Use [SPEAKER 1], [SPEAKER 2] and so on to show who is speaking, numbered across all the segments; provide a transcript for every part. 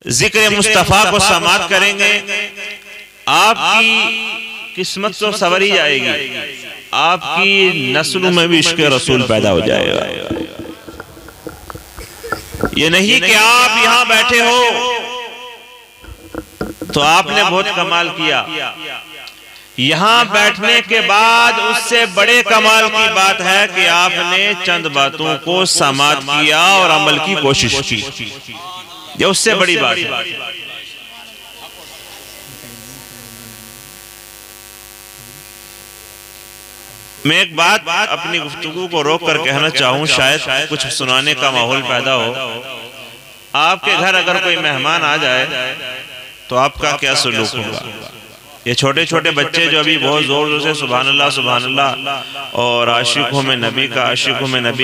[SPEAKER 1] ذکر مصطفیٰ کو سماعت کریں گے، آپ کی قسمت تو سنوری جائے گی، آپ کی نسلوں میں بھی عشق رسول پیدا ہو جائے گا۔ یہ نہیں کہ آپ یہاں بیٹھے ہو تو آپ نے بہت کمال کیا، یہاں بیٹھنے کے بعد اس سے بڑے کمال کی بات ہے کہ آپ نے چند باتوں کو سماعت کیا اور عمل کی کوشش کی، یہ اس سے بڑی بات ہے۔ میں ایک بات اپنی گفتگو کو روک کر کہنا چاہوں، شاید کچھ سنانے کا ماحول پیدا ہو۔ آپ کے گھر اگر کوئی مہمان آ جائے تو آپ کا کیا سلوک ہوگا؟ یہ چھوٹے چھوٹے بچے جو ابھی بہت زور زور سے سبحان اللہ سبحان اللہ اور عاشقوں میں نبی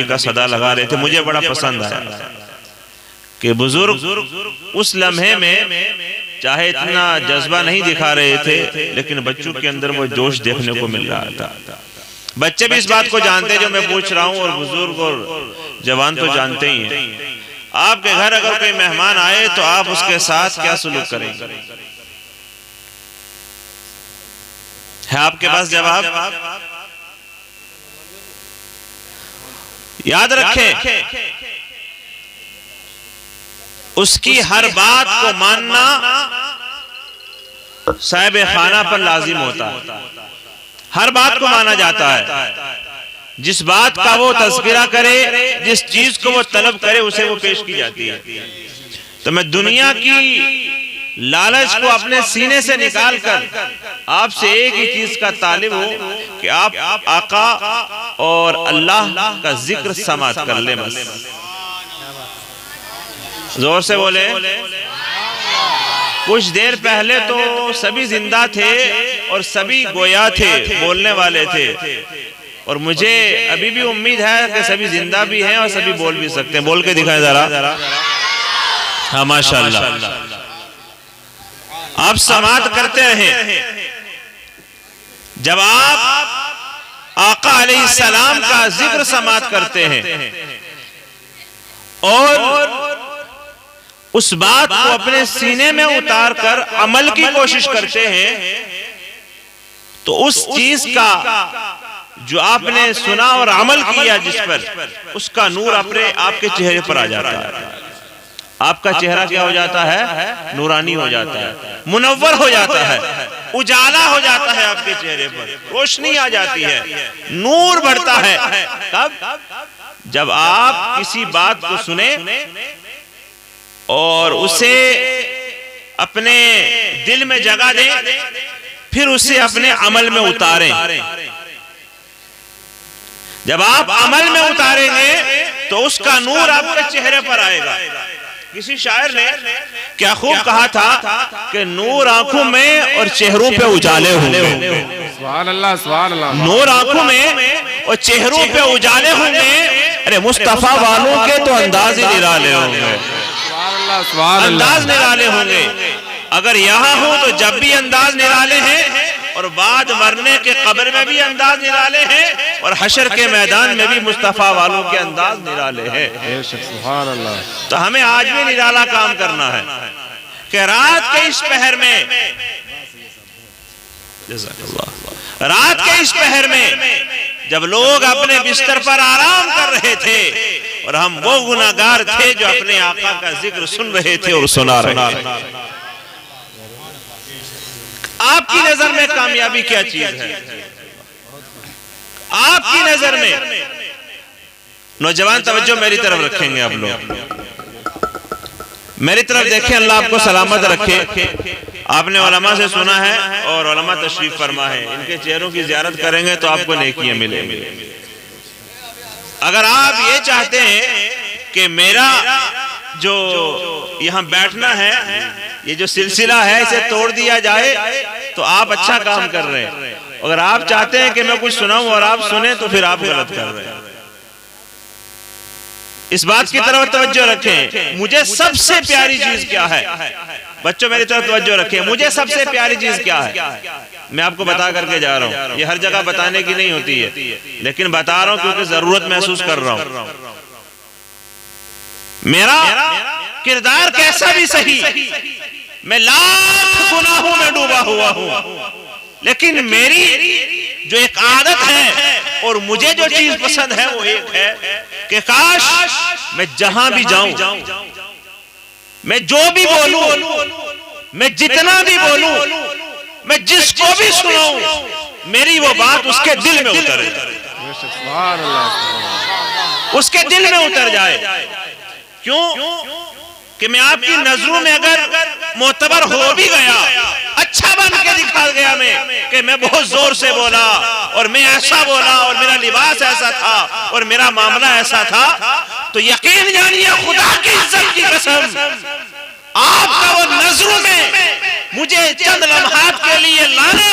[SPEAKER 1] کا صدا لگا رہے تھے، مجھے بڑا پسند آیا کہ بزرگ اس لمحے میں چاہے اتنا جذبہ نہیں دکھا رہے تھے لیکن بچوں کے اندر وہ جوش دیکھنے کو مل رہا تھا۔ بچے بھی اس بات کو جانتے جو میں پوچھ رہا ہوں، اور بزرگ اور جوان تو جانتے ہی ہیں۔ آپ کے گھر اگر کوئی مہمان آئے تو آپ اس کے ساتھ کیا سلوک کریں گے؟ ہے آپ کے پاس جواب؟ یاد رکھیں، اس کی ہر بات کو ماننا صاحب خانہ پر لازم ہوتا ہے، ہر بات کو مانا جاتا ہے۔ جس بات کا وہ تذکرہ کرے، جس چیز کو وہ طلب کرے، اسے وہ پیش کی جاتی ہے۔ تو میں دنیا کی لالچ کو اپنے سینے سے نکال کر آپ سے ایک ہی چیز کا طالب ہو کہ آپ آقا اور اللہ کا ذکر سماعت کر لیں۔ بس زور سے بولے۔ کچھ دیر پہلے تو سبھی زندہ تھے اور سبھی گویا تھے، بولنے والے تھے، اور مجھے ابھی بھی امید ہے کہ سبھی زندہ بھی ہیں اور سبھی بول بھی سکتے ہیں۔ بول کے دکھائیں ذرا۔ ہاں ماشاءاللہ۔ آپ سماعت کرتے رہیں۔ جب آپ آقا علیہ السلام کا ذکر سماعت کرتے ہیں اور اس بات کو اپنے سینے میں اتار کر عمل کی کوشش کرتے ہیں تو اس چیز کا جو آپ نے سنا اور عمل کیا جس پر، اس کا نور آپ کے چہرے پر آ جاتا ہے۔ آپ کا چہرہ کیا ہو جاتا ہے؟ نورانی ہو جاتا ہے، منور ہو جاتا ہے، اجالا ہو جاتا ہے، آپ کے چہرے پر روشنی آ جاتی ہے، نور بڑھتا ہے۔ کب؟ جب آپ کسی بات کو سنیں اور اسے اپنے دل میں جگہ دیں، پھر اسے اپنے عمل میں اتاریں۔ جب آپ عمل میں اتاریں گے تو اس کا نور آپ کے چہرے پر آئے گا۔ کسی شاعر نے کیا خوب کہا تھا کہ نور آنکھوں میں اور چہروں پہ اجالے ہوں گے۔
[SPEAKER 2] سبحان اللہ سبحان اللہ۔
[SPEAKER 1] نور آنکھوں میں اور چہروں پہ اجالے ہوں گے۔ ارے مصطفیٰ والوں کے تو انداز ہی نرالے ہوں گے، انداز نرالے ہوں گے۔ اگر یہاں ہوں تو جب بھی انداز نرالے ہیں، اور بعد مرنے کے قبر میں بھی انداز نرالے ہیں، اور حشر کے میدان میں بھی مصطفیٰ والوں کے انداز نرالے ہیں۔
[SPEAKER 2] سبحان اللہ۔
[SPEAKER 1] تو ہمیں آج بھی نرالا کام کرنا ہے کہ رات کے اس پہر میں، رات کے اس پہر میں جب لوگ اپنے بستر پر آرام کر رہے تھے اور ہم وہ گناہگار تھے جو اپنے آقا کا ذکر سن رہے تھے اور سنا رہے تھے۔ آپ کی نظر میں کامیابی کیا چیز ہے؟ آپ کی نظر میں نوجوان توجہ میری طرف رکھیں گے، آپ لوگ میری طرف دیکھیں، اللہ آپ کو سلامت رکھے۔ آپ نے علماء سے سنا ہے اور علماء تشریف فرما ہے، ان کے چہروں کی زیارت کریں گے تو آپ کو نیکیاں ملیں گی۔ اگر آپ یہ چاہتے ہیں کہ میرا جو یہاں بیٹھنا ہے، یہ جو سلسلہ ہے اسے توڑ دیا جائے، تو آپ اچھا کام کر رہے ہیں۔ اگر آپ چاہتے ہیں کہ میں کچھ سناؤں اور آپ سنیں تو پھر آپ غلط کر رہے ہیں۔ اس بات کی طرف توجہ رکھیں، مجھے سب سے پیاری چیز کیا ہے؟ بچوں میری طرف توجہ رکھیں، مجھے سب سے پیاری چیز کیا ہے؟ میں آپ کو بتا کر کے جا رہا ہوں، یہ ہر جگہ بتانے کی نہیں ہوتی ہے، لیکن بتا رہا ہوں کیونکہ ضرورت محسوس کر رہا ہوں۔ میرا کردار کیسا بھی صحیح، میں لاکھ گناہوں میں ڈوبا ہوا ہوں، لیکن میری جو ایک عادت ہے اور مجھے جو چیز پسند ہے وہ ایک ہے کہ کاش میں جہاں بھی جاؤں، میں جو بھی بولوں، میں جتنا بھی بولوں، میں جس کو بھی سناؤں، میری وہ بات اس کے دل میں اتر جائے،
[SPEAKER 2] سبحان اللہ،
[SPEAKER 1] اس کے دل میں اتر جائے۔ کیوں کہ میں آپ کی نظروں میں اگر معتبر ہو بھی گیا، اچھا بن کے دکھا گیا میں کہ میں بہت زور سے بولا اور میں ایسا بولا اور میرا لباس ایسا تھا اور میرا معاملہ ایسا تھا، تو یقین جانیے خدا کی عزت کی قسم آپ کا وہ نظروں میں مجھے چند لمحات کے لیے لانا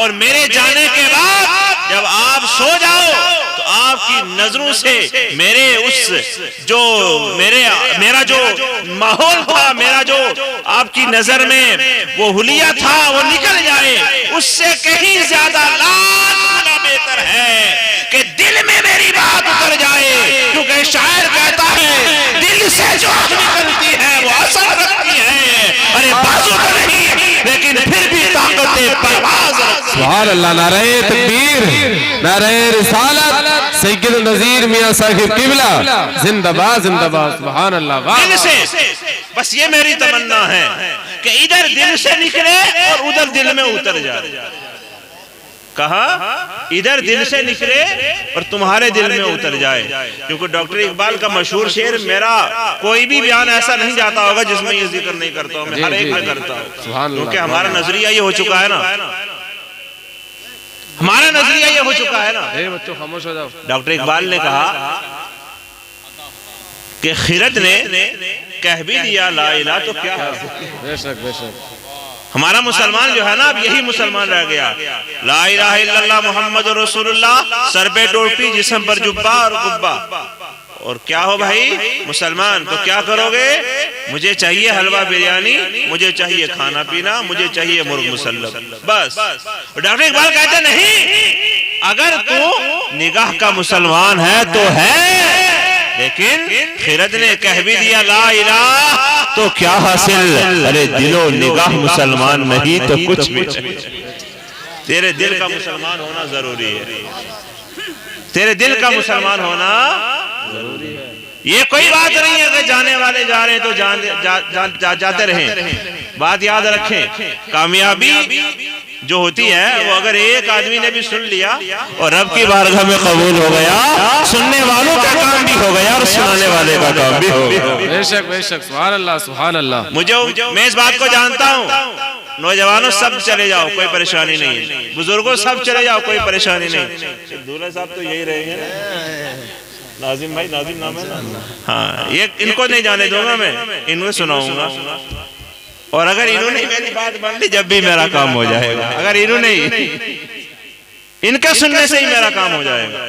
[SPEAKER 1] اور میرے جانے کے بعد جب آپ سو جاؤ تو آپ کی نظروں سے میرے میرا جو ماحول تھا، میرا جو آپ کی نظر میں وہ حلیہ تھا وہ نکل جائے، اس سے کہیں زیادہ لاکھ گنا بہتر ہے کہ دل میں میری بات اتر جائے، کیونکہ شاعر کہتا ہے دل سے جو نکلتی ہے وہ اثر رکھتی ہے، ارے بازو تو نہیں لیکن پھر بھی طاقت پرواز رکھتی ہے۔
[SPEAKER 2] سبحان اللہ، نعرہ تکبیر، نعرہ رسالت، سید نذیر میاں صاحب قبلہ زندہ باد زندہ باد، سبحان اللہ۔
[SPEAKER 1] دل سے بس یہ میری تمنا ہے کہ ادھر دل سے نکلے اور ادھر دل میں اتر جائے۔ کہا ادھر دل سے نکلے اور تمہارے دل میں اتر جائے، کیونکہ ڈاکٹر اقبال کا مشہور شعر، میرا کوئی بھی بیان ایسا نہیں جاتا ہوگا جس میں یہ ذکر نہیں کرتا ہوں، میں ہر ایک میں کرتا ہوں، کیونکہ ہمارا نظریہ یہ ہو چکا ہے نا، ہمارا نظریہ یہ ہو چکا ہے نا۔
[SPEAKER 2] بچوں خاموش ہو جاؤ۔
[SPEAKER 1] ڈاکٹر اقبال نے کہا کہ خرد نے کہہ بھی دیا لا الہ تو کیا ہے،
[SPEAKER 2] بے شک بے شک۔
[SPEAKER 1] ہمارا مسلمان جو ہے نا اب یہی مسلمان رہ گیا، لا الہ الا اللہ محمد رسول اللہ، سر پہ ٹوپی جسم پر جبہ اور قبہ، اور کیا ہو بھائی مسلمان تو کیا کرو گے؟ مجھے چاہیے حلوہ بریانی، مجھے چاہیے کھانا پینا، مجھے چاہیے مرغ مسلم، بس۔ ڈاکٹر اقبال کہتے نہیں، اگر تو نگاہ کا مسلمان ہے تو ہے، لیکن خرد نے کہہ بھی دیا لا الہ تو کیا حاصل، ارے دل و نگاہ مسلمان نہیں تو کچھ بھی نہیں۔ تیرے دل کا مسلمان ہونا ضروری ہے، تیرے دل کا مسلمان ہونا ضروری ہے۔ یہ کوئی بات نہیں ہے کہ جانے والے جا رہے ہیں تو جاتے رہیں، بات یاد رکھیں، کامیابی جو ہوتی ہے وہ اگر ایک آدمی نے بھی سن لیا اور رب کی بارگاہ میں قبول ہو گیا، سننے والوں کا کام بھی ہو گیا اور سنانے والے کا کام بھی ہو گیا۔
[SPEAKER 2] بے شک بے شک، سبحان اللہ سبحان اللہ۔
[SPEAKER 1] میں اس بات کو جانتا ہوں، نوجوانوں سب چلے جاؤ کوئی پریشانی نہیں، بزرگوں سب چلے جاؤ کوئی پریشانی نہیں، دولہ صاحب تو یہی رہیں گے، ناظم بھائی، ناظم نام ہے نا، ہاں، یہ ان کو نہیں جانے دوں گا، میں ان کو سناؤں گا، اور اگر انہوں نے میری بات مان لی جب بھی میرا کام ہو جائے گا، اگر انہوں نے ان کا سننے سے ہی میرا کام ہو جائے گا۔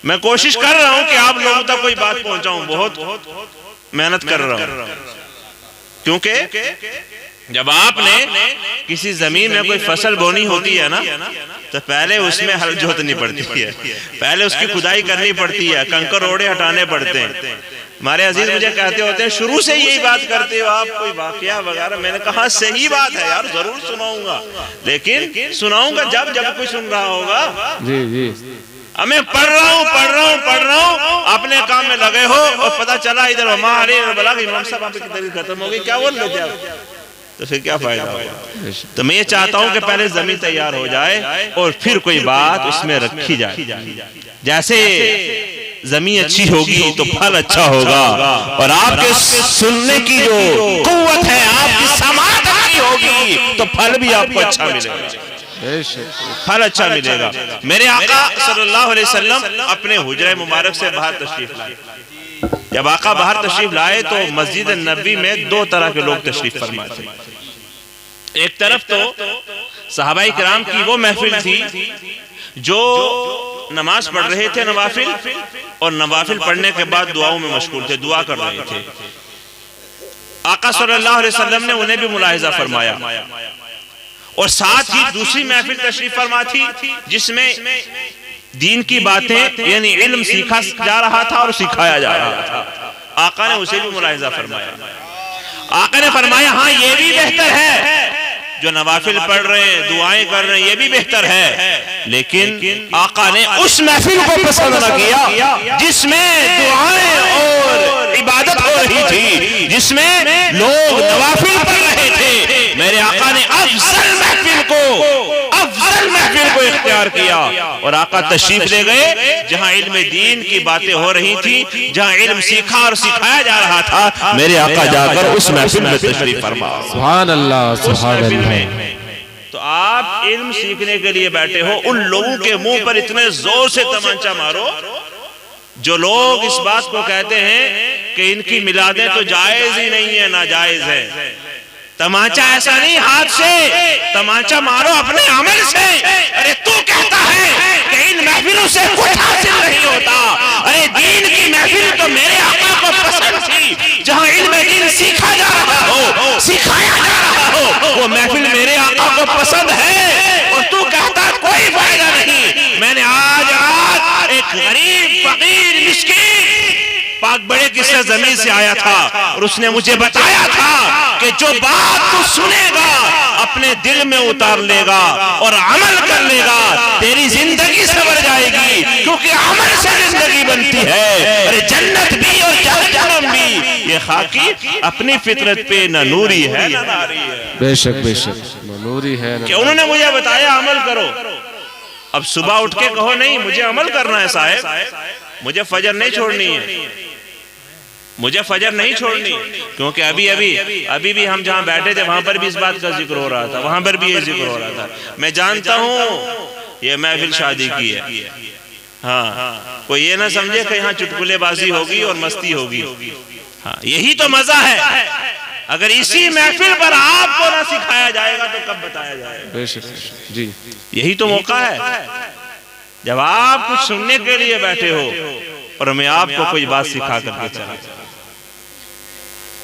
[SPEAKER 1] میں کوشش کر رہا ہوں کہ آپ لوگوں تک کوئی بات پہنچاؤں، بہت محنت کر رہا ہوں، کیونکہ جب آپ نے کسی زمین میں کوئی فصل بونی ہوتی ہے نا تو پہلے اس میں ہل جوتنی پڑتی ہے، پہلے اس کی کھدائی کرنی پڑتی ہے، کنکر اوڑے ہٹانے پڑتے ہیں۔ ہمارے عزیز مجھے کہتے ہوتے ہیں شروع سے یہی بات کرتے ہو آپ، کوئی واقعہ وغیرہ، میں نے کہا صحیح بات ہے یار، ضرور سناؤں گا، لیکن سناؤں گا جب کوئی سن رہا ہوگا۔
[SPEAKER 2] جی جی،
[SPEAKER 1] میں پڑھ رہا ہوں، اپنے کام میں لگے ہو اور پتہ چلا ادھر ہمارے بلاغ امام صاحب آپ کی تقریر ختم ہو گئی، کیا بول رہے تھے آپ؟ تو پھر کیا فائدہ ہوگا؟ تو میں یہ چاہتا ہوں کہ پہلے زمین تیار ہو جائے اور پھر کوئی بات اس میں رکھی جائے، جیسے زمین اچھی ہوگی تو پھل اچھا ہوگا، اور آپ کے سننے کی جو قوت ہے، آپ کی سماعت اچھی ہوگی تو پھل بھی آپ کو اچھا ملے گا، پھل اچھا ملے گا۔ میرے آقا صلی اللہ علیہ وسلم اپنے حجرہ مبارک سے باہر تشریف لائے، جب آقا باہر تشریف لائے تو مسجد نبوی میں دو طرح کے لوگ تشریف فرما تھے، ایک طرف تو صحابہ کرام کی وہ محفل تھی جو نماز پڑھ رہے تھے نوافل، اور نوافل پڑھنے کے بعد دعاؤں میں مشغول تھے، دعا کر رہے تھے۔ آقا صلی اللہ علیہ وسلم نے انہیں بھی ملاحظہ فرمایا، اور ساتھ ہی دوسری محفل تشریف فرما تھی جس میں دین کی باتیں یعنی علم سیکھا جا رہا تھا اور سکھایا جا رہا تھا۔ آقا نے اسے بھی ملاحظہ فرمایا. آقا نے فرمایا ہاں یہ بھی بہتر ہے جو نوافل پڑھ رہے ہیں دعائیں کر رہے ہیں یہ بھی بہتر ہے, لیکن آقا نے اس محفل کو پسند نہ کیا جس میں دعائیں اور عبادت ہو رہی تھی, جس میں لوگ نوافل پڑھ رہے تھے. میرے آقا نے افضل محفل کو اختیار کیا اور آقا تشریف لے گئے جہاں علم دین کی باتیں ہو رہی تھی, جہاں علم سیکھا اور سکھایا جا رہا تھا. میرے آقا جا کر اس محفل میں تشریف فرما.
[SPEAKER 2] سبحان اللہ سبحان اللہ.
[SPEAKER 1] تو آپ علم سیکھنے کے لیے بیٹھے ہو, ان لوگوں کے منہ پر اتنے زور سے تمانچہ مارو جو لوگ اس بات کو کہتے ہیں کہ ان کی میلادیں تو جائز ہی نہیں ہے, ناجائز ہے. تمانچہ ایسا نہیں ہاتھ سے, تمانچہ مارو اپنے عمل سے. ارے تو کہتا ہے کہ ان محفلوں سے کچھ حاصل نہیں ہوتا. ارے دین کی محفل تو میرے آقا کو پسند تھی جہاں علم دین سیکھا جا رہا ہو, سکھایا جا رہا ہو, وہ محفل میرے آقا کو پسند ہے. اور تو کہتا کوئی فائدہ نہیں. میں نے آج رات ایک غریب فقیر مسکین پاک بڑے کی سرزمین سے آیا تھا اور اس نے مجھے بتایا تھا کہ جو بات تو سنے گا اپنے دل میں اتار لے گا اور عمل کر لے گا, تیری زندگی سنور جائے گی, کیونکہ عمل سے زندگی بنتی ہے. ارے جنت بھی اور جہنم بھی یہ خاکی اپنی فطرت پہ نہ نوری ہے نہ ناری ہے.
[SPEAKER 2] بے شک بے شک نوری ہے.
[SPEAKER 1] کہ انہوں نے مجھے بتایا عمل کرو. اب صبح اٹھ کے کہو نہیں مجھے عمل کرنا ہے صاحب, مجھے فجر نہیں چھوڑنی ہے, مجھے فجر نہیں چھوڑنی. کیونکہ ابھی بھی ہم جہاں بیٹھے تھے وہاں پر بھی اس بات کا ذکر ہو رہا تھا, وہاں پر بھی یہ ذکر ہو رہا تھا. میں جانتا ہوں یہ محفل شادی کی ہے. ہاں کوئی یہ نہ سمجھے کہ یہاں چٹکلے بازی ہوگی اور مستی ہوگی. ہاں یہی تو مزہ ہے. اگر اسی محفل پر آپ کو نہ سکھایا جائے گا تو کب بتایا جائے گا.
[SPEAKER 2] بے شک جی
[SPEAKER 1] یہی تو موقع ہے جب آپ کچھ سننے کے لیے بیٹھے ہو اور میں آپ کو کوئی بات سکھا کر کے چلا.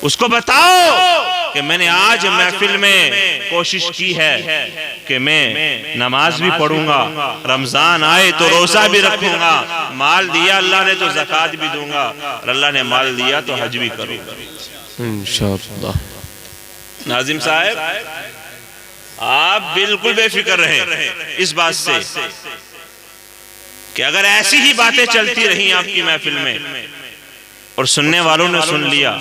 [SPEAKER 1] اس کو بتاؤ کہ میں نے آج محفل میں کوشش کی ہے کہ میں نماز بھی پڑھوں گا, رمضان آئے تو روزہ بھی رکھوں گا, مال دیا اللہ نے تو زکوٰۃ بھی دوں گا, اور اللہ نے مال دیا تو حج بھی کروں گا
[SPEAKER 2] انشاءاللہ.
[SPEAKER 1] ناظم صاحب آپ بالکل بے فکر رہیں اس بات سے کہ اگر ایسی ہی باتیں چلتی رہیں آپ کی محفل میں اور سننے والوں نے سن لیا,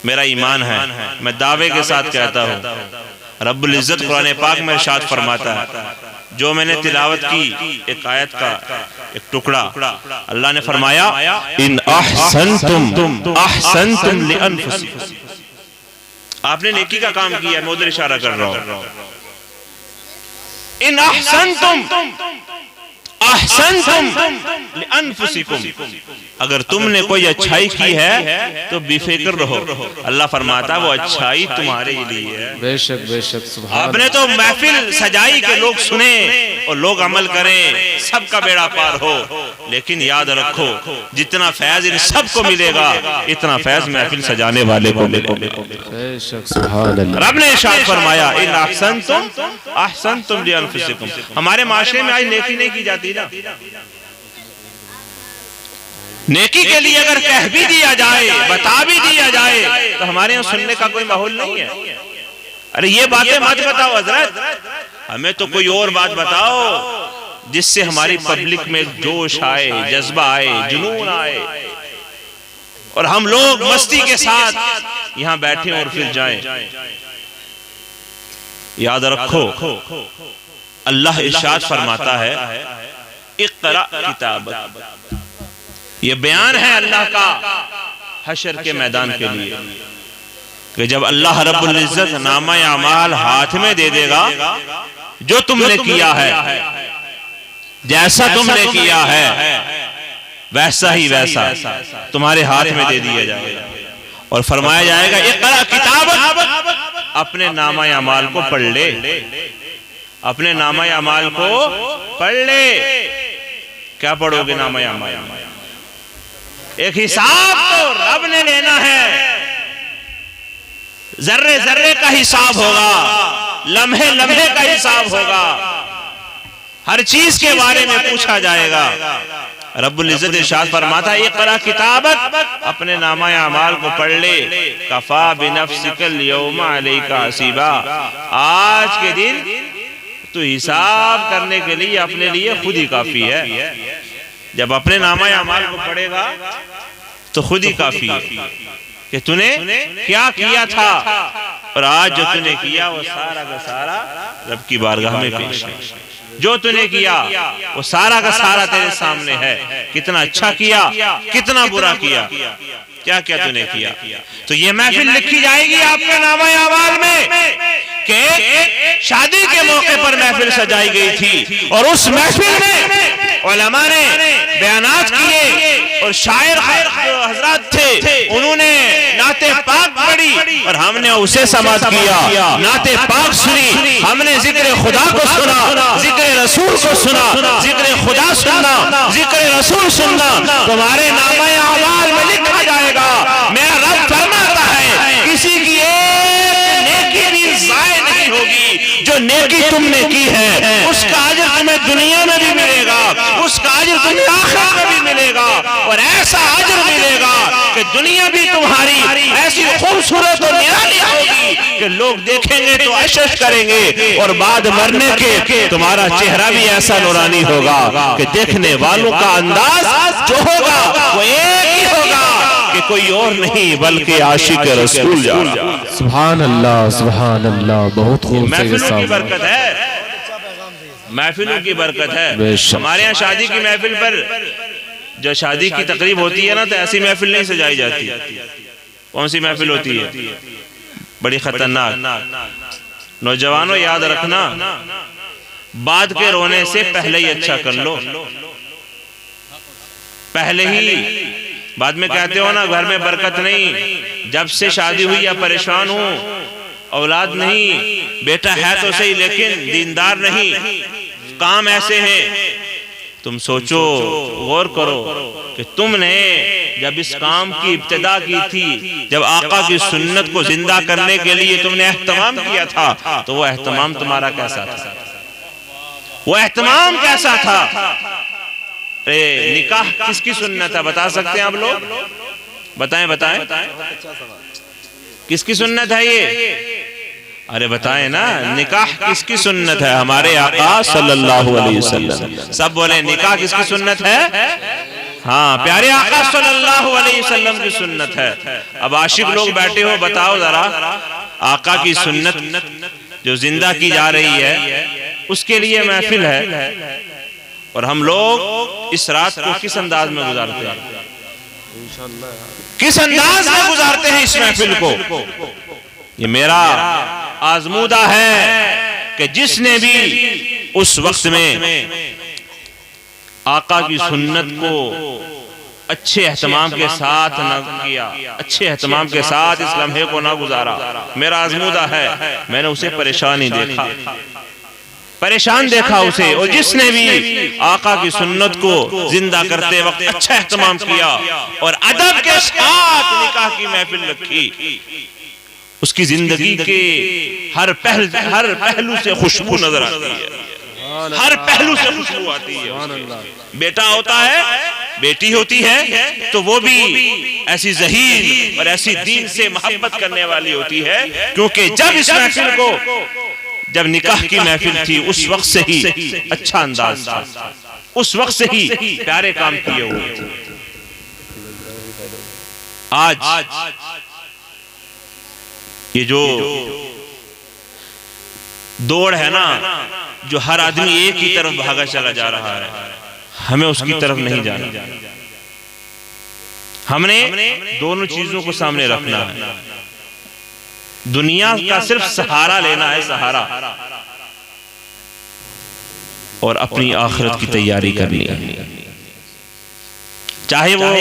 [SPEAKER 1] میرا ایمان ہے میں دعوے کے ساتھ کہتا ہوں رب العزت قرآن پاک میں ارشاد فرماتا ہے, جو میں نے تلاوت کی ایک آیت کا ایک ٹکڑا, اللہ نے فرمایا ان احسنتم احسنتم لانفسکم. آپ نے نیکی کا کام کیا ہے, میں ادھر اشارہ کر رہا ہوں. ان احسنتم احسنتم لانفسکم, اگر تم نے کوئی اچھائی کی ہے تو بے فکر رہو. اللہ فرماتا وہ اچھائی تمہارے لیے ہے.
[SPEAKER 2] بے شک بے شک سبحان.
[SPEAKER 1] آپ نے تو محفل سجائی کہ لوگ سنیں اور لوگ عمل کریں, سب کا بیڑا پار ہو, لیکن یاد رکھو جتنا فیض ان سب کو ملے گا اتنا فیض محفل سجانے والے کو ملے گا.
[SPEAKER 2] بے شک سبحان اللہ.
[SPEAKER 1] رب نے ارشاد فرمایا ان احسنتم احسنتم لانفسکم. ہمارے معاشرے میں آج نیکی نہیں کی جاتی نا. نیکی کے لیے اگر کہہ بھی دیا جائے, بتا بھی دیا جائے, تو ہمارے یہاں سننے کا کوئی ماحول نہیں ہے. ارے یہ باتیں مت بتاؤ حضرت, ہمیں تو کوئی اور بات بتاؤ جس سے ہماری پبلک میں جوش آئے, جذبہ آئے, جنون آئے, اور ہم لوگ مستی کے ساتھ یہاں بیٹھیں اور پھر جائیں. یاد رکھو اللہ ارشاد فرماتا ہے اقرأ کتابک. یہ بیان ہے اللہ کا حشر کے میدان کے لیے کہ جب اللہ رب العزت نامہ اعمال ہاتھ میں دے دے گا, جو تم نے کیا ہے, جیسا تم نے کیا ہے ویسا ہی ویسا تمہارے ہاتھ میں دے دیا جائے گا, اور فرمایا جائے گا اقرأ کتابک, اپنے نامہ اعمال کو پڑھ لے, اپنے نامہ اعمال کو پڑھ لے. کیا پڑھو گے نامہ اعمال؟ ایک حساب تو رب نے لینا ہے, ذرے ذرے کا حساب ہوگا, لمحے لمحے کا حساب ہوگا, ہر چیز کے بارے میں پوچھا جائے گا. رب العزت ارشاد فرماتا ہے اقرا کتابک، اپنے نامہ اعمال کو پڑھ لے، کفا بنفسک اليوم علیک حسیبا، آج کے دن تو حساب کرنے کے لیے اپنے لیے خود ہی کافی ہے۔ جب اپنے نامہ اعمال کو پڑھے گا تو خود ہی کافی ہے کہ تو نے کیا کیا تھا، اور آج جو تو نے کیا وہ سارا کا سارا رب کی بارگاہ میں پیش ہے۔ جو تو نے کیا وہ سارا کا سارا تیرے سامنے ہے، کتنا اچھا کیا، کتنا برا کیا، کیا کیا تو نے کیا۔ تو یہ محفل لکھی جائے گی آپ کے نامہ اعمال میں کہ شادی کے موقع پر محفل سجائی گئی تھی، اور اس محفل میں علماء نے بیانات کیے، اور شاعر حضرات تھے انہوں نے نعت پاک پڑھی اور ہم نے اسے سماعت کیا، نعت پاک سنی، ہم نے ذکر خدا کو سنا، ذکر رسول کو سنا، ذکر خدا سننا، ذکر رسول سننا، تمہارے نامہ اعمال میں لکھا جائے گا۔ میرا رب فرماتا ہے کسی کی ایک نیکی بھی ضائع نہیں ہوگی، جو نیکی تم نے کی ہے اس کا اجر تمہیں دنیا میں بھی ملے گا، اس کا اجر تمہیں آخرت میں بھی ملے گا، اور ایسا اجر ملے گا کہ دنیا بھی تمہاری ایسی خوبصورت اور نرالی ہوگی کہ لوگ دیکھیں گے تو عشش کریں گے، اور بعد مرنے کے تمہارا چہرہ بھی ایسا نورانی ہوگا کہ دیکھنے والوں کا انداز جو ہوگا وہ ایک ہی ہوگا کہ کوئی اور نہیں بلکہ عاشق رسول جا رہا۔
[SPEAKER 2] سبحان اللہ سبحان اللہ، بہت خوب۔
[SPEAKER 1] محفلوں کی برکت ہے، محفلوں کی برکت ہے۔ ہمارے یہاں شادی کی محفل پر جو شادی کی تقریب ہوتی ہے نا تو ایسی محفل نہیں سجائی جاتی۔ کون سی محفل ہوتی ہے؟ بڑی خطرناک۔ نوجوانوں یاد رکھنا، بعد کے رونے سے پہلے ہی اچھا کر لو، پہلے ہی۔ بعد میں کہتے ہو نا گھر میں برکت نہیں، جب سے شادی ہوئی یا پریشان ہوں، اولاد نہیں، بیٹا ہے تو صحیح لیکن دیندار نہیں، کام ایسے ہیں۔ تم سوچو، غور کرو کہ تم نے جب اس کام کی ابتدا کی تھی، جب آقا کی سنت کو زندہ کرنے کے لیے تم نے اہتمام کیا تھا، تو وہ اہتمام تمہارا کیسا تھا؟ وہ اہتمام کیسا تھا؟ نکاح کس کی سنت ہے بتا سکتے ہیں آپ لوگ؟ بتائیں بتائیں، کس کی سنت ہے یہ؟ ارے بتائیں نا، نکاح کس کی سنت ہے؟ ہمارے آقا صلی اللہ علیہ وسلم۔ سب بولیں نکاح کس کی سنت ہے؟ ہاں، پیارے آقا صلی اللہ علیہ وسلم کی سنت ہے۔ اب عاشق لوگ بیٹھے ہو، بتاؤ ذرا آقا کی سنت جو زندہ کی جا رہی ہے اس کے لیے محفل ہے، اور ہم لوگ اس رات کو کس انداز میں گزارتے ہیں؟ کس انداز میں گزارتے ہیں اس محفل کو؟ یہ میرا آزمودہ ہے کہ جس نے بھی اس وقت میں آقا کی سنت کو اچھے اہتمام کے ساتھ نہ کیا، اچھے اہتمام کے ساتھ اس لمحے کو نہ گزارا، میرا آزمودہ ہے، میں نے اسے پریشانی دیکھا، پریشان دیکھا اسے۔ اور جس نے بھی آقا کی سنت کو زندہ کرتے وقت اچھا اہتمام کیا اور ادب کے ساتھ نکاح کی محفل رکھی، اس کی زندگی کے ہر پہلو سے خوشبو نظر آتی ہے، ہر پہلو سے خوشبو آتی ہے۔ بیٹا ہوتا ہے، بیٹی ہوتی ہے تو وہ بھی ایسی ذہین اور ایسی دین سے محبت کرنے والی ہوتی ہے، کیونکہ جب اس محفل کو، جب نکاح کی محفل تھی اس وقت سے ہی اچھا انداز تھا، اس وقت سے ہی پیارے کام کیے ہوئے تھے۔ آج یہ جو دوڑ ہے نا، جو ہر آدمی ایک ہی طرف بھاگا چلا جا رہا ہے، ہمیں اس کی طرف نہیں جانا، ہم نے دونوں چیزوں کو سامنے رکھنا ہے۔ دنیا کا صرف سہارا لینا ہے، سہارا، اور اپنی آخرت کی تیاری کرنی ہے۔ چاہے وہ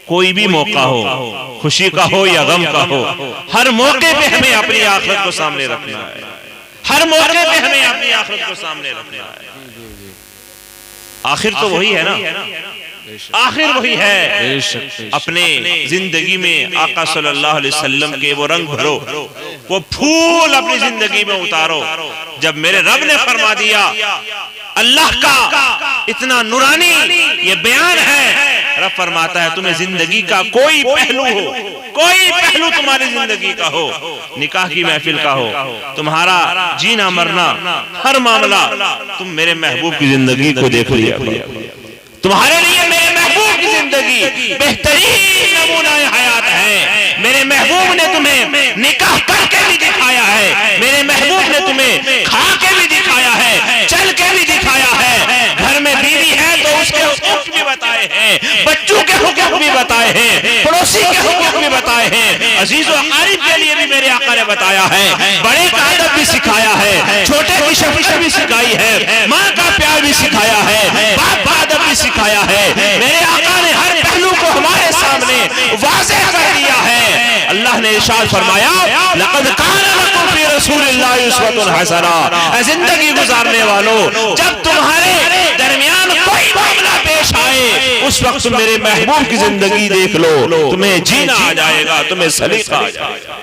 [SPEAKER 1] کوئی بھی موقع ہو، خوشی کا ہو یا غم کا ہو، ہر موقع پہ ہمیں اپنی آخرت کو سامنے رکھنا ہے، ہر موقع پہ ہمیں اپنی آخرت کو سامنے رکھنا ہے۔ آخر تو وہی ہے نا، آخر وہی ہے۔ اپنے زندگی میں آقا صلی اللہ علیہ وسلم کے وہ رنگ بھرو، وہ پھول اپنی زندگی میں اتارو۔ جب میرے رب نے فرما دیا اللہ کا اتنا نورانی یہ بیان ہے۔ رب فرماتا ہے تمہیں زندگی کا کوئی پہلو ہو، کوئی پہلو تمہاری زندگی کا ہو، نکاح کی محفل کا ہو، تمہارا جینا مرنا ہر معاملہ، تم میرے محبوب کی زندگی کو دیکھ لیا کرو۔ تمہارے لیے میرے محبوب کی زندگی بہترین نمونہ حیات ہے۔ میرے محبوب نے تمہیں نکاح کر کے بھی دکھایا ہے، میرے محبوب نے تمہیں کھا کے بھی دکھایا ہے، چل کے بھی دکھایا ہے، گھر میں بیوی ہے تو اس کے حقوق بھی بتائے ہیں، بچوں کے حقوق بھی بتائے ہیں، پڑوسی کے حقوق بھی بتائے ہیں، عزیز و اقارب کے لیے بھی میرے آقا نے بتایا ہے، بڑے کا ادب بھی سکھایا ہے، چھوٹے کی شفقت بھی سکھائی ہے، ماں کا پیار بھی سکھایا ہے، باپ کا ادب بھی سکھایا ہے۔ میرے آقا نے ہر پہلو کو ہمارے سامنے واضح کر دیا ہے۔ اللہ نے ارشاد فرمایا لقد کان لکم فی رسول اللہ اسوۃ حسنہ، زندگی گزارنے والوں جب تمہارے درمیان کوئی معاملہ پیش آئے اس وقت میرے محبوب کی زندگی دیکھ لو، تمہیں جینا آ جائے گا، تمہیں سلیقہ آ جائے گا،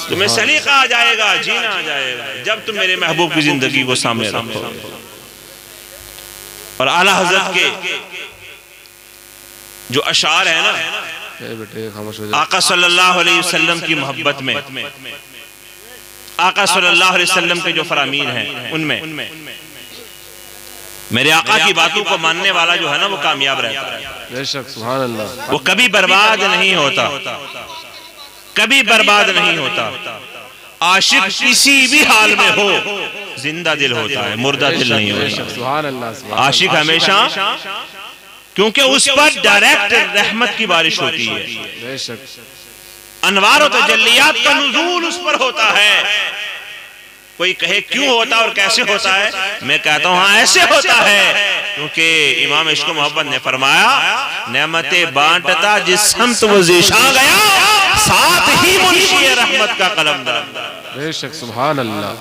[SPEAKER 1] تمہیں سلیقہ آ جائے گا، جینا آ جائے گا جب تم میرے محبوب کی زندگی کو سامنے رکھو۔ اور اعلیٰ حضرت کے جو اشعار ہیں نا آقا صلی اللہ علیہ وسلم کی محبت میں، آقا صلی اللہ علیہ وسلم کے جو فرامین ہیں ان میں میرے آقا کی باتوں کو ماننے والا جو ہے نا وہ کامیاب رہتا ہے،
[SPEAKER 2] بے شک سبحان اللہ،
[SPEAKER 1] وہ کبھی برباد نہیں ہوتا، کبھی برباد نہیں ہوتا۔ عاشق کسی بھی حال میں ہو زندہ دل ہوتا ہے، مردہ دل نہیں ہوتا۔
[SPEAKER 2] سبحان اللہ،
[SPEAKER 1] عاشق ہمیشہ، کیونکہ اس پر ڈائریکٹ رحمت کی بارش ہوتی ہے،
[SPEAKER 2] بے شک
[SPEAKER 1] انوار و تجلیات کا نزول اس پر ہوتا ہے۔ کوئی کہے کیوں ہوتا اور کیسے ہوتا ہے، میں کہتا ہوں ہاں ایسے ہوتا ہے، کیونکہ امام عشق و محبت نے فرمایا نعمتیں بانٹتا جس سمت وہ ذیشاں گیا، ساتھ ہی منشی رحمت کا قلمدار،
[SPEAKER 2] بے شک سبحان اللہ،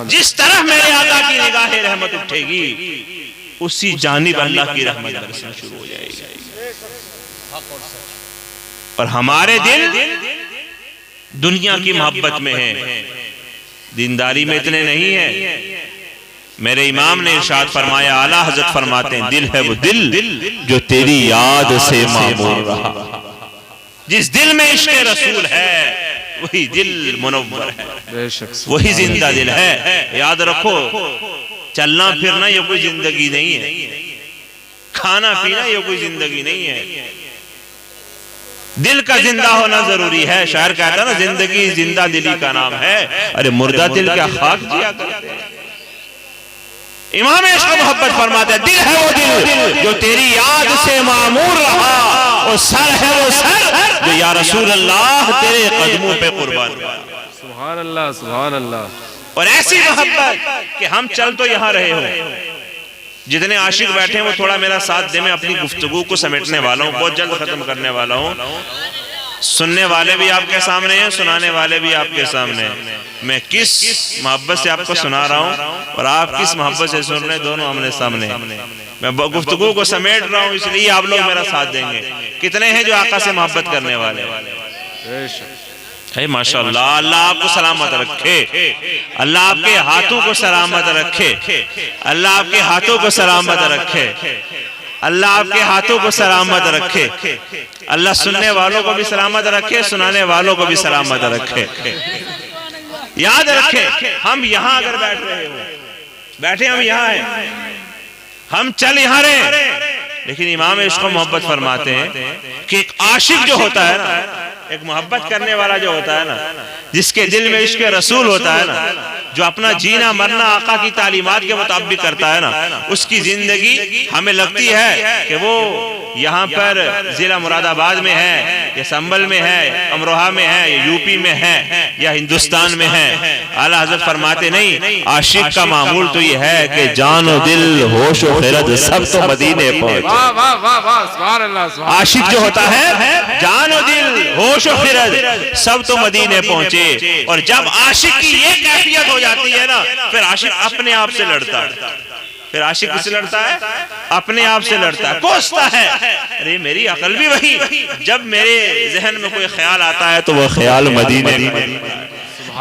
[SPEAKER 1] جس طرح میرے آقا کی نگاہ رحمت اٹھے گی اسی جانب اللہ کی رحمت برسنا شروع ہو جائے گی۔ اور ہمارے دل دنیا کی محبت میں ہیں، دینداری میں اتنے نہیں ہیں۔ میرے امام نے ارشاد فرمایا، اعلیٰ حضرت فرماتے ہیں دل ہے وہ دل جو تیری یاد سے معمور رہا، جس دل میں عشق رسول ہے وہی دل منور ہے،
[SPEAKER 2] بے شک
[SPEAKER 1] وہی زندہ دل ہے۔ یاد رکھو چلنا پھرنا یہ کوئی زندگی نہیں ہے، کھانا پینا یہ کوئی زندگی نہیں ہے، دل کا زندہ ہونا ضروری ہے۔ شاعر کہتا ہے نا زندگی زندہ دلی کا نام ہے، ارے مردہ دل کیا خاک جیا کرتے ہیں۔ امام عشق و محبت فرماتے ہیں دل ہے وہ دل جو تیری یاد سے معمور رہا، اور سر ہے وہ سر جو یا رسول اللہ تیرے قدموں پہ قربان ہوا۔
[SPEAKER 2] سبحان اللہ، سبحان اللہ۔
[SPEAKER 1] اور ایسی محبت کہ ہم چل تو یہاں رہے ہوں، جتنے عاشق بیٹھے ہیں وہ تھوڑا میرا ساتھ دے، میں اپنی گفتگو کو سمیٹنے والا ہوں، بہت جلد ختم کرنے والا ہوں۔ سننے والے بھی آپ کے سامنے ہیں، سنانے والے بھی آپ کے سامنے ہیں۔ میں کس محبت سے آپ کو سنا رہا ہوں اور آپ کس محبت سے سن رہے ہیں، دونوں آمنے سامنے ہیں۔ میں گفتگو کو سمیٹ رہا ہوں اس لیے آپ لوگ میرا ساتھ دیں گے۔ کتنے ہیں جو آقا سے محبت کرنے والے ہیں؟ ماشاءاللہ، اللہ آپ کو سلامت رکھے، اللہ آپ کے ہاتھوں کو سلامت رکھے، اللہ آپ کے ہاتھوں کو سلامت رکھے، اللہ آپ کے ہاتھوں کو سلامت رکھے، اللہ سننے والوں کو بھی سلامت رکھے، سنانے والوں کو بھی سلامت رکھے۔ یاد رکھیں ہم یہاں اگر بیٹھ رہے ہوں، بیٹھے ہم یہاں ہیں، ہم چل یہاں رہے، لیکن امام عشق و محبت فرماتے ہیں کہ ایک عاشق جو ہوتا ہے نا، ایک محبت کرنے والا جو ہوتا ہے نا، جس کے دل میں عشق رسول ہوتا ہے نا، جو اپنا جینا مرنا آقا کی تعلیمات کے مطابق کرتا ہے نا، اس کی زندگی ہمیں لگتی ہے کہ وہ یہاں پر ضلع مراد آباد میں ہے یا سنبل میں ہے، امروہہ میں ہے یا یو پی میں ہے یا ہندوستان میں ہے۔ اعلیٰ حضرت فرماتے نہیں، عاشق کا معمول تو یہ ہے کہ جان و دل ہوش و خرد سب تو مدینے پہنچے۔
[SPEAKER 2] واہ واہ واہ واہ، سبحان اللہ، سبحان اللہ۔
[SPEAKER 1] عاشق جو ہوتا ہے جان و دل ہوش و خرد سب تو مدینے پہنچے، اور جب عاشق کی یہ کیفیت ہو جاتی ہے نا، پھر عاشق اپنے آپ سے لڑتا ہے۔ پھر عاشق کس سے لڑتا ہے؟ اپنے آپ سے لڑتا ہے، کوستا ہے، ارے میری عقل بھی وہی، جب میرے ذہن میں کوئی خیال آتا ہے تو وہ خیال مدینے کا۔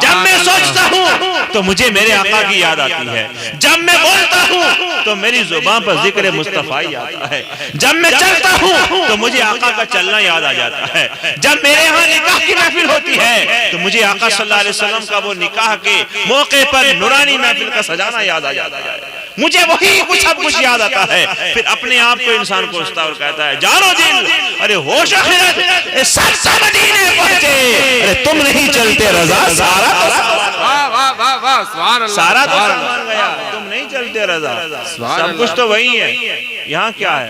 [SPEAKER 1] جب میں سوچتا ہوں تو مجھے میرے آقا کی یاد آتی ہے، جب میں بولتا ہوں تو میری زبان پر ذکر مصطفیٰ آتا ہے، جب میں چلتا ہوں تو مجھے آقا کا چلنا یاد آ جاتا ہے، جب میرے ہاں نکاح کی محفل ہوتی ہے تو مجھے آقا صلی اللہ علیہ وسلم کا وہ نکاح کے موقع پر نورانی محفل کا سجانا یاد آ جاتا ہے، مجھے وہی سب کچھ یاد آتا ہے۔ پھر اپنے آپ کو انسان کوستا اور کہتا ہے جانو دل ارے ہوش آخرت سر سے مدینے پہنچے، ارے تم نہیں چلتے رضا سارا تو سامان گیا، تم نہیں چلتے رضا، سب کچھ تو وہی ہے، یہاں کیا ہے؟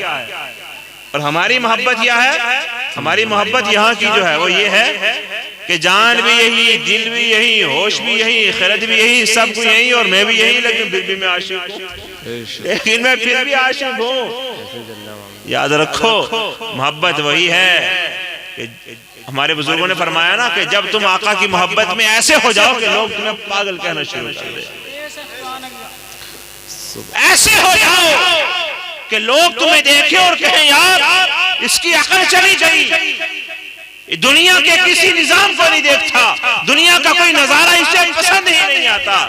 [SPEAKER 1] اور ہماری محبت یہ ہے، ہماری محبت یہاں کی جو ہے وہ یہ ہے کہ جان بھی یہی، دل بھی یہی، ہوش بھی یہی، خرد بھی یہی، سب کو یہی، اور میں بھی یہی، لیکن پھر بھی میں عاشق ہوں، لیکن میں پھر بھی عاشق ہوں۔ یاد رکھو محبت وہی ہے کہ ہمارے بزرگوں نے فرمایا نا کہ جب تم آقا کی محبت میں ایسے ہو جاؤ کہ لوگ تمہیں پاگل کہنا شروع کر دیں، ایسے ہو جاؤ کہ لوگ تمہیں دیکھیں اور کہیں یار اس کی عقل چلی گئی، دنیا کے کسی نظام کو نہیں دیکھتا، دنیا کا کوئی نظارہ اسے پسند ہی نہیں آتا۔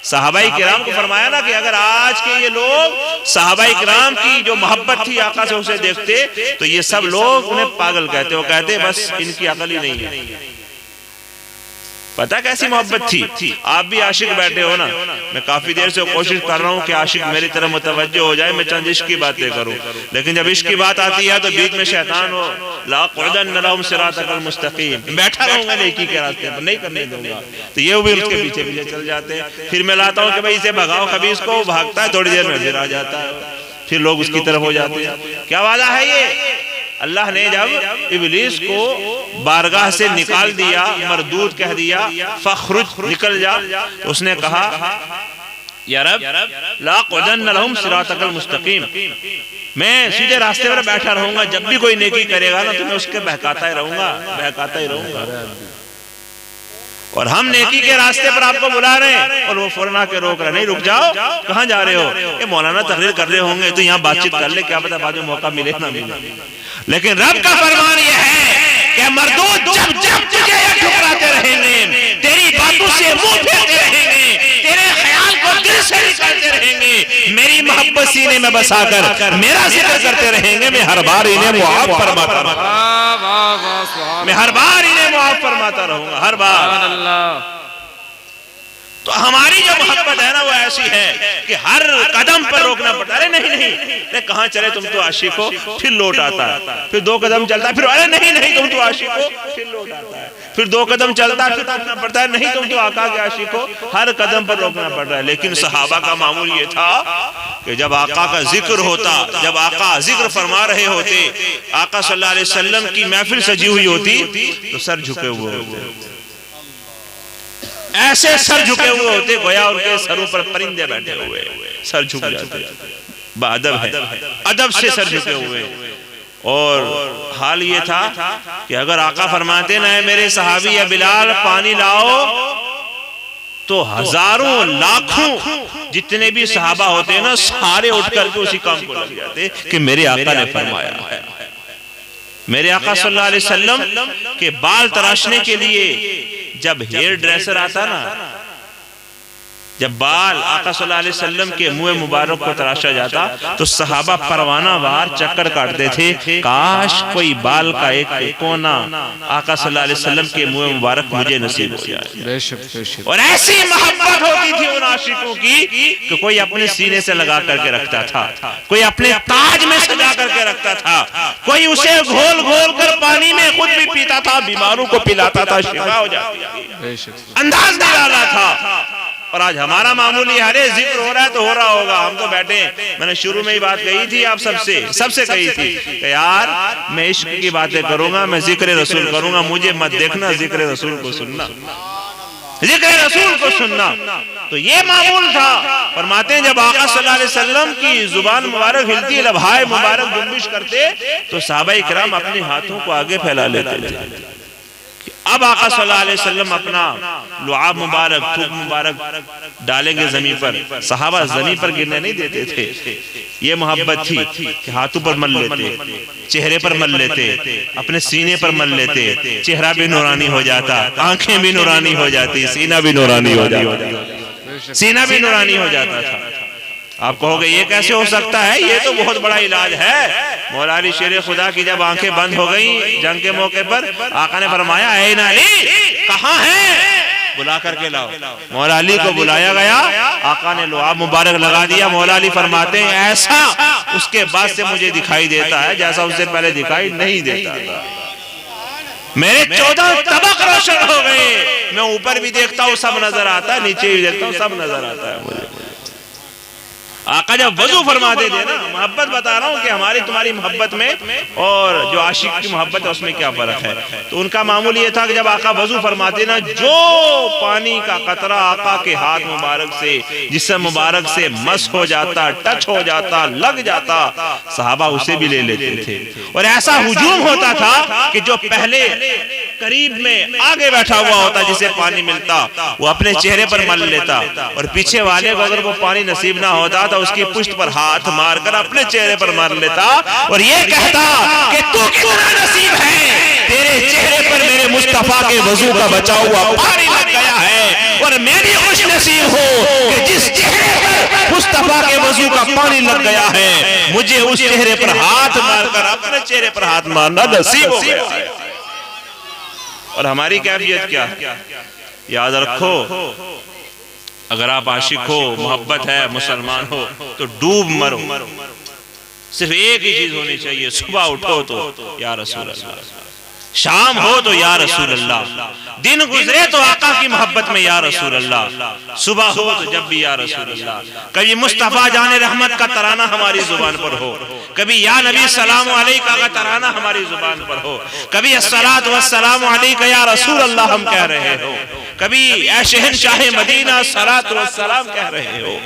[SPEAKER 1] صحابہ کرام کو فرمایا نا کہ اگر آج کے یہ لوگ صحابہ کرام کی جو محبت تھی آقا سے اسے دیکھتے تو یہ سب لوگ انہیں پاگل کہتے، وہ کہتے بس ان کی عقل ہی نہیں ہے۔ پتہ کیسی محبت تھی؟ آپ بھی عاشق بیٹھے ہو نا، میں کافی دیر سے کوشش کر رہا ہوں کہ عاشق میری طرف متوجہ ہو جائے، میں چند عشق کی باتیں کروں، لیکن جب عشق کی بات آتی ہے تو بیچ میں شیطان ہو لَأَقْعُدَنَّ لَهُمْ صِرَاطَكَ الْمُسْتَقِيمَ، بیٹھا رہوں گا نیکی کے راستے پر، نہیں کرنے دوں گا، تو یہ بھی اس کے پیچھے پیچھے چل جاتے ہیں۔ پھر میں لاتا ہوں کہ بھائی اسے بھگاؤ خبیث کو، بھاگتا ہے، تھوڑی دیر میں پھر آ جاتا ہے، پھر لوگ اس کی طرف ہو جاتے ہیں۔ کیا وعدہ ہے یہ؟ اللہ نے جب ابلیس کو بارگاہ سے نکال دیا، مردود کہہ دیا، فخرج نکل جا، اس نے کہا یا رب لَأَقْعُدَنَّ لَهُمْ صِرَاطَكَ الْمُسْتَقِيمَ، میں سیدھے راستے پر بیٹھا رہوں گا، جب بھی کوئی نیکی کرے گا نا تو میں اس کے بہکاتا ہی رہوں گا، بہکاتا ہی رہوں گا۔ اور ہم نیکی کے راستے پر آپ کو بلا رہے ہیں اور وہ فوراً آ کے روک رہے، نہیں رک جاؤ، کہاں جا رہے ہو؟ یہ مولانا تقریر کر رہے ہوں گے تو یہاں بات چیت کر لے، کیا پتہ بعد میں موقع ملے نہ ملے۔ لیکن رب کا فرمان یہ ہے کہ مردود جب تجھے یہ ٹھکراتے رہیں گے، تیری باتوں سے منہ پھیرتے رہیں گے، تیرے خیال کو دل سے نکالتے رہیں گے، میری محبت سینے میں بسا کر میرا ذکر کرتے رہیں گے، میں ہر بار انہیں معاف فرماتا رہوں گا، میں ہر بار انہیں معاف فرماتا رہوں گا، ہر بار۔ تو ہماری جو محبت ہے نا وہ ایسی ہے کہ ہر قدم پر روکنا پڑتا ہے، ارے نہیں کہاں چلے تم تو عاشق ہو، پھر لوٹ آتا ہے، پھر دو قدم چلتا ہے، پھر ارے نہیں تم تو عاشق ہو، پھر لوٹ آتا ہے، پھر دو قدم چلتا ہے، پھر روکنا پڑتا ہے، نہیں تم تو آقا کے عاشق ہو، ہر قدم پر روکنا پڑ رہا ہے۔ لیکن صحابہ کا معمول یہ تھا کہ جب آقا کا ذکر ہوتا، جب آقا ذکر فرما رہے ہوتے، آقا صلی اللہ علیہ وسلم کی محفل سجی ہوئی ہوتی تو سر جھکے ہوئے ہوتے، ایسے سر جھکے ہوئے ہوتے گویا ان کے سروں پر پرندے بیٹھے ہوئے، سر جھک جاتے، بادب ہے، ادب سے سر جھکے ہوئے۔ اور حال یہ تھا کہ اگر آقا فرماتے نا میرے صحابی یا بلال پانی لاؤ تو ہزاروں لاکھوں جتنے بھی صحابہ ہوتے نا سارے اٹھ کر کے اسی کام کو لگ جاتے کہ میرے آقا نے فرمایا ہے۔ میرے آقا صلی اللہ علیہ وسلم کے بال تراشنے کے لیے جب ہیئر ڈریسر آتا نا، جب بال آقا صلی اللہ علیہ وسلم کے منہ مبارک کو تراشا جاتا تو صحابہ پروانہ وار چکر کاٹتے تھے، کاش کوئی بال کا ایک کونا آقا صلی اللہ علیہ وسلم کے منہ مبارک مجھے نصیب ہو جائے۔ اور ایسی محبت ہوتی تھی ان عاشقوں کی کہ کوئی اپنے سینے سے لگا کر کے رکھتا تھا، کوئی اپنے تاج میں سجا کر کے رکھتا تھا، کوئی اسے گھول گھول کر پانی میں خود بھی پیتا تھا، بیماروں کو پلاتا تھا، شفا ہو جاتی تھی، انداز نرالا تھا۔ اور آج ہمارا معمولی ہرے ذکر ہو رہا ہے تو ہو رہا ہوگا، ہم تو بیٹھے ہیں، میں نے شروع میں ہی بات کہی تھی آپ سب سے کہی تھی کہ یار میں عشق کی باتیں کروں گا، میں ذکر رسول کروں گا، مجھے مت دیکھنا، ذکر رسول کو سننا، ذکر رسول کو سننا۔ تو یہ معمول تھا۔ فرماتے ہیں جب آقا صلی اللہ علیہ وسلم کی زبان مبارک ہلتی، لبھائے مبارک جنبش کرتے تو صحابہ کرام اپنے ہاتھوں کو آگے پھیلا لیتے تھے، اب آقا صلی اللہ علیہ وسلم اپنا لعاب مبارک، تھوک مبارک ڈالیں گے زمین پر، صحابہ زمین پر گرنے نہیں دیتے تھے۔ یہ محبت تھی کہ ہاتھوں پر مل لیتے، چہرے پر مل لیتے، اپنے سینے پر مل لیتے، چہرہ بھی نورانی ہو جاتا، آنکھیں بھی نورانی ہو جاتی، سینہ بھی نورانی ہو جاتا، سینہ بھی نورانی ہو جاتا تھا۔ آپ کہو گے یہ کیسے ہو سکتا ہے؟ یہ تو بہت بڑا علاج ہے۔ مولا علی شیر خدا کی جب آنکھیں بند ہو گئیں جنگ کے موقع پر، آقا نے فرمایا اے علی کہاں ہیں؟ بلا کر کے لاؤ۔ مولا علی کو بلایا گیا، آقا نے لعاب مبارک لگا دیا۔ مولا علی فرماتے ہیں ایسا اس کے بعد سے مجھے دکھائی دیتا ہے جیسا اس سے پہلے دکھائی نہیں دیتا تھا۔ میرے 14 طبق روشن ہو گئے، میں اوپر بھی دیکھتا ہوں سب نظر آتا ہے، نیچے بھی دیکھتا ہوں سب نظر آتا ہے مجھے۔ آقا جب وضو فرماتے تھے نا، محبت بتا رہا ہوں کہ ہماری تمہاری محبت میں اور جو عاشق کی محبت ہے اس میں کیا فرق ہے۔ تو ان کا معمول یہ تھا کہ جب آقا وضو فرماتے نا، جو پانی کا قطرہ آقا کے ہاتھ مبارک سے، جسم مبارک سے مس ہو جاتا، ٹچ ہو جاتا، لگ جاتا، صحابہ اسے بھی لے لیتے تھے۔ اور ایسا ہجوم ہوتا تھا کہ جو پہلے قریب میں آگے بیٹھا ہوا ہوتا جسے پانی ملتا، وہ اپنے چہرے پر مل لیتا، اور پیچھے والے کو اگر وہ پانی نصیب نہ ہوتا تو اس کی پشت پر ہاتھ مار کر اپنے چہرے پر مار لیتا اور یہ کہتا کہ تو کتنا نصیب ہے، تیرے چہرے پر میرے مصطفیٰ کے وضو کا بچا ہوا پانی لگ گیا ہے، اور میں بھی خوش نصیب ہوں کہ جس چہرے پر مصطفیٰ کے وضو کا پانی لگ گیا ہے، مجھے اس چہرے پر ہاتھ مار کر اپنے چہرے پر ہاتھ مارنا نصیب ہو گیا ہے۔ اور ہماری کیفیت کیا؟ یاد رکھو، اگر آپ عاشق ہو، محبت ہے، مسلمان ہو تو ڈوب مرو۔ صرف ایک ہی چیز ہونی چاہیے، صبح اٹھو تو یا رسول اللہ، شام ہو تو یا رسول اللہ، دن گزرے تو آقا کی محبت میں یا رسول اللہ، صبح ہو تو جب بھی یا رسول اللہ۔ کبھی مصطفیٰ جان رحمت کا ترانہ ہماری زبان پر ہو، کبھی یا نبی سلام علیکہ کا ترانہ ہماری زبان پر ہو، کبھی الصلاۃ والسلام علیکہ یا رسول اللہ ہم کہہ رہے ہو، کبھی اے شہنشاہ مدینہ الصلاۃ والسلام کہہ رہے ہو۔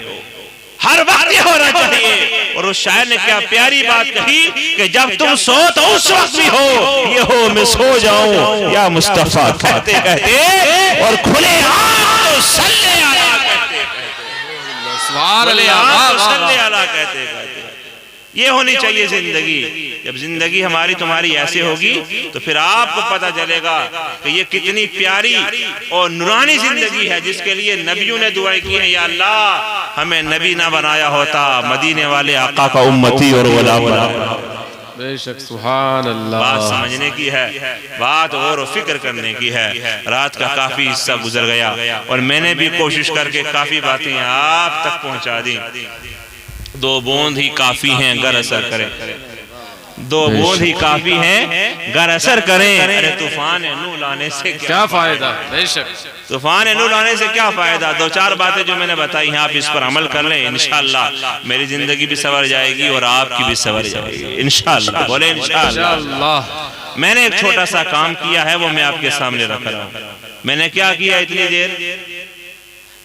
[SPEAKER 1] ہر وقت یہ ہونا چاہیے۔ اور اس شاعر نے کیا پیاری بات کہی کہ جب تم سو تو اس وقت بھی ہو، یہ ہو میں سو جاؤں یا مصطفیٰ کہتے کہتے، اور کھلے آنکھ تو صلی اللہ کہتے کہتے۔ یہ ہونی چاہیے زندگی۔ جب زندگی ہماری تمہاری ایسے ہوگی تو پھر آپ کو پتہ چلے گا کہ یہ کتنی پیاری اور نورانی زندگی ہے جس کے لیے نبیوں نے دعائیں کی ہیں، یا اللہ ہمیں نبی نہ بنایا ہوتا، مدینے والے آقا کا امتی اور غلام بنا۔
[SPEAKER 2] بے شک سبحان اللہ۔
[SPEAKER 1] بات سمجھنے کی ہے، بات غور و فکر کرنے کی ہے۔ رات کا کافی حصہ گزر گیا اور میں نے بھی کوشش کر کے کافی باتیں آپ تک پہنچا دیں۔ 2 بوند ہی کافی ہیں گر اثر کریں، 2 بوند ہی کافی ہیں گر اثر کریں۔ ارے طوفان نو لانے سے
[SPEAKER 2] کیا فائدہ؟ بے شک
[SPEAKER 1] طوفان نو لانے سے کیا فائدہ؟ 2-4 باتیں جو میں نے بتائی ہیں آپ اس پر عمل کر لیں، انشاءاللہ میری زندگی بھی سنور جائے گی اور آپ کی بھی سنور جائے گی انشاءاللہ۔ بولے انشاءاللہ۔ میں نے ایک چھوٹا سا کام کیا ہے، وہ میں آپ کے سامنے رکھ رہا ہوں۔ میں نے کیا کیا اتنی دیر؟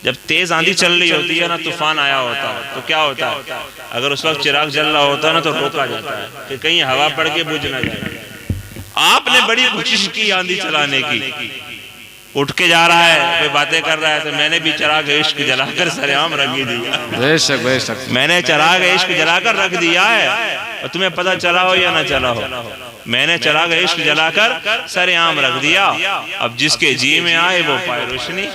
[SPEAKER 1] جب تیز آندھی چل رہی ہوتی ہے نا، طوفان آیا ہوتا ہے تو کیا ہوتا ہے؟ اگر اس وقت چراغ جل رہا ہوتا ہے نا تو روکا جاتا ہے کہ کہیں ہوا پڑ کے بجھ نہ جائے۔ آپ نے بڑی کوشش کی آندھی چلانے کی، اٹھ کے جا رہا ہے، کوئی باتیں کر رہا ہے، تو میں نے بھی چراغ عشق جلا کر سر عام رکھ دیا۔
[SPEAKER 2] بے شک بے شک،
[SPEAKER 1] میں نے چراغ عشق جلا کر رکھ دیا ہے، اور تمہیں پتہ چلا ہو یا نہ چلا ہو، میں نے چراغ عشق جلا کر سر عام رکھ دیا۔ اب جس کے جی میں آئے وہ پائے روشنی۔